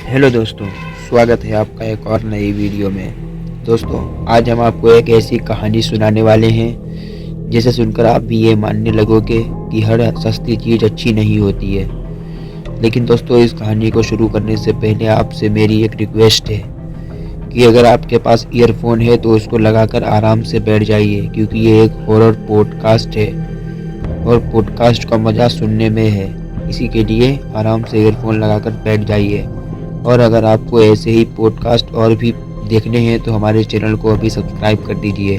Hello दोस्तों, स्वागत है आपका एक और नई वीडियो में। दोस्तों, आज हम आपको एक ऐसी कहानी सुनाने वाले हैं जिसे सुनकर आप भी ये मानने लगोगे कि हर सस्ती चीज़ अच्छी नहीं होती है। लेकिन दोस्तों, इस कहानी को शुरू करने से पहले आपसे मेरी एक रिक्वेस्ट है कि अगर आपके पास ईयरफोन है तो उसको लगाकर आराम से बैठ जाइए, क्योंकि ये एक हॉरर पॉडकास्ट है और पॉडकास्ट का मज़ा सुनने में है। इसी के लिए आराम से ईयरफोन लगाकर बैठ जाइए। और अगर आपको ऐसे ही पॉडकास्ट और भी देखने हैं तो हमारे चैनल को अभी सब्सक्राइब कर दीजिए।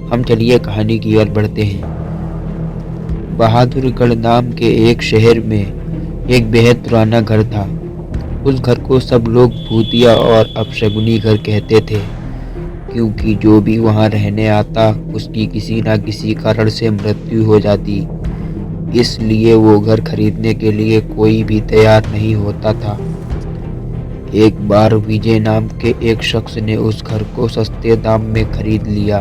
हम चलिए कहानी की ओर बढ़ते हैं। बहादुरगढ़ नाम के एक शहर में एक बेहद पुराना घर था। उस घर को सब लोग भूतिया और अपशगुनी घर कहते थे, क्योंकि जो भी वहां रहने आता उसकी किसी न किसी कारण से मृत्यु हो जाती। इसलिए वो घर खरीदने के लिए कोई भी तैयार नहीं होता था। एक बार विजय नाम के एक शख्स ने उस घर को सस्ते दाम में खरीद लिया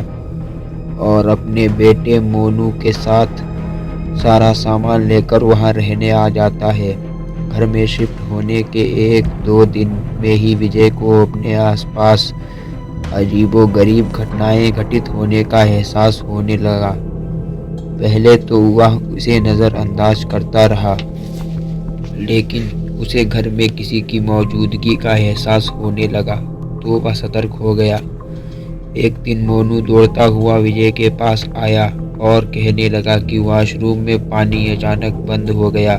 और अपने बेटे मोनू के साथ सारा सामान लेकर वहां रहने आ जाता है। घर में शिफ्ट होने के 1-2 दिन में ही विजय को अपने आसपास अजीबोगरीब घटनाएं घटित होने का एहसास होने लगा। पहले तो वह उसे नज़रअंदाज करता रहा, लेकिन उसे घर में किसी की मौजूदगी का एहसास होने लगा तो वह सतर्क हो गया। एक दिन मोनू दौड़ता हुआ विजय के पास आया और कहने लगा कि वॉशरूम में पानी अचानक बंद हो गया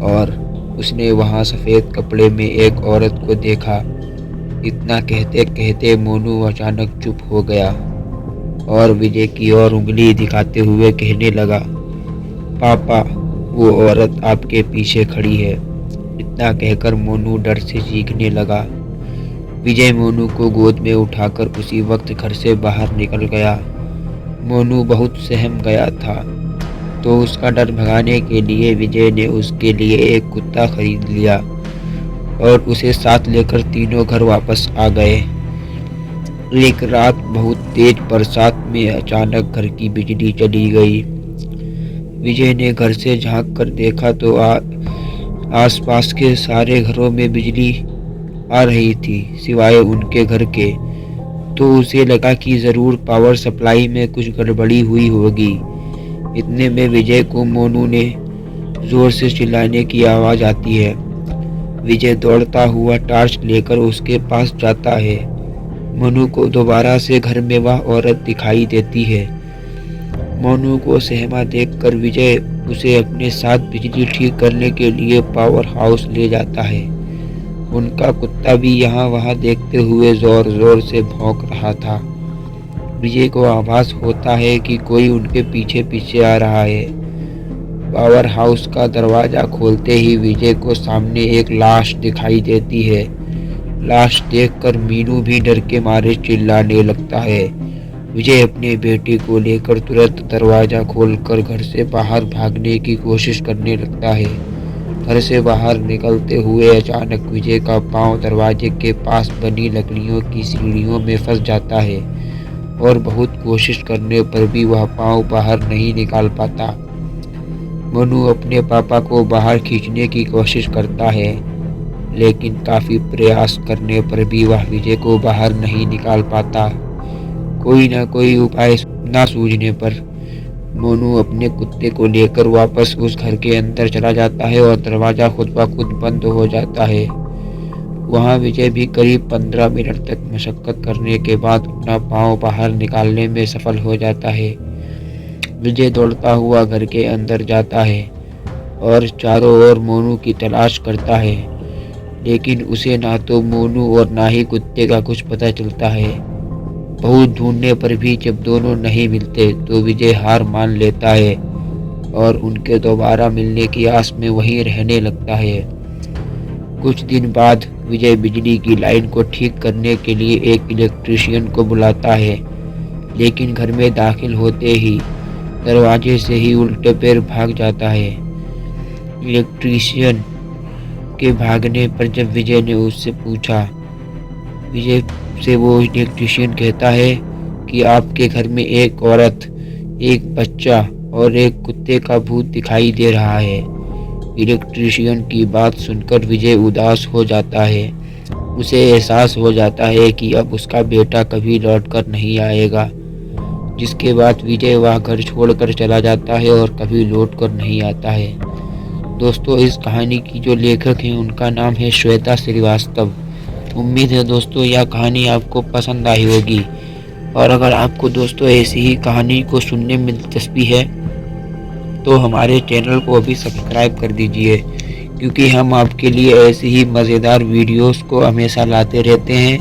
और उसने वहां सफ़ेद कपड़े में एक औरत को देखा। इतना कहते कहते मोनू अचानक चुप हो गया और विजय की ओर उंगली दिखाते हुए कहने लगा, पापा, वो औरत आपके पीछे खड़ी है। इतना कहकर मोनू डर से चीखने लगा। विजय मोनू को गोद में उठाकर उसी वक्त घर से बाहर निकल गया। मोनू बहुत सहम गया था, तो उसका डर भगाने के लिए विजय ने उसके लिए एक कुत्ता खरीद लिया और उसे साथ लेकर तीनों घर वापस आ गए। एक रात बहुत तेज बरसात में अचानक घर की बिजली चली गई। विजय ने घर से झांक कर देखा तो आसपास के सारे घरों में बिजली आ रही थी, सिवाय उनके घर के। तो उसे लगा कि ज़रूर पावर सप्लाई में कुछ गड़बड़ी हुई होगी। इतने में विजय को मोनू ने जोर से चिल्लाने की आवाज़ आती है। विजय दौड़ता हुआ टॉर्च लेकर उसके पास जाता है। मोनू को दोबारा से घर में वह औरत दिखाई देती है। मोनू को सहमा देखकर विजय उसे अपने साथ बिजली ठीक करने के लिए पावर हाउस ले जाता है। उनका कुत्ता भी यहाँ वहाँ देखते हुए जोर जोर से भौंक रहा था। विजय को आभास होता है कि कोई उनके पीछे पीछे आ रहा है। पावर हाउस का दरवाज़ा खोलते ही विजय को सामने एक लाश दिखाई देती है। लाश देखकर मीनू भी डर के मारे चिल्लाने लगता है। विजय अपने बेटे को लेकर तुरंत दरवाज़ा खोलकर घर से बाहर भागने की कोशिश करने लगता है। घर से बाहर निकलते हुए अचानक विजय का पांव दरवाजे के पास बनी लकड़ियों की सीढ़ियों में फंस जाता है और बहुत कोशिश करने पर भी वह पांव बाहर नहीं निकाल पाता। मोनू अपने पापा को बाहर खींचने की कोशिश करता है, लेकिन काफ़ी प्रयास करने पर भी वह विजय को बाहर नहीं निकाल पाता। कोई ना कोई उपाय ना सूझने पर मोनू अपने कुत्ते को लेकर वापस उस घर के अंदर चला जाता है और दरवाज़ा खुद ब खुद बंद हो जाता है। वहाँ विजय भी करीब 15 मिनट तक मशक्क़त करने के बाद अपना पाँव बाहर निकालने में सफल हो जाता है। विजय दौड़ता हुआ घर के अंदर जाता है और चारों ओर मोनू की तलाश करता है, लेकिन उसे ना तो मोनू और ना ही कुत्ते का कुछ पता चलता है। बहुत ढूंढने पर भी जब दोनों नहीं मिलते तो विजय हार मान लेता है और उनके दोबारा मिलने की आस में वहीं रहने लगता है। कुछ दिन बाद विजय बिजली की लाइन को ठीक करने के लिए एक इलेक्ट्रीशियन को बुलाता है, लेकिन घर में दाखिल होते ही दरवाजे से ही उल्टे पैर भाग जाता है। इलेक्ट्रीशियन के भागने पर जब विजय ने उससे पूछा, विजय से वो इलेक्ट्रीशियन कहता है कि आपके घर में एक औरत, एक बच्चा और एक कुत्ते का भूत दिखाई दे रहा है। इलेक्ट्रीशियन की बात सुनकर विजय उदास हो जाता है। उसे एहसास हो जाता है कि अब उसका बेटा कभी लौटकर नहीं आएगा, जिसके बाद विजय वह घर छोड़कर चला जाता है और कभी लौटकर नहीं आता है। दोस्तों, इस कहानी की जो लेखक हैं उनका नाम है श्वेता श्रीवास्तव। उम्मीद है दोस्तों यह कहानी आपको पसंद आई होगी, और अगर आपको दोस्तों ऐसी ही कहानी को सुनने में दिलचस्पी है तो हमारे चैनल को अभी सब्सक्राइब कर दीजिए, क्योंकि हम आपके लिए ऐसी ही मज़ेदार वीडियोस को हमेशा लाते रहते हैं।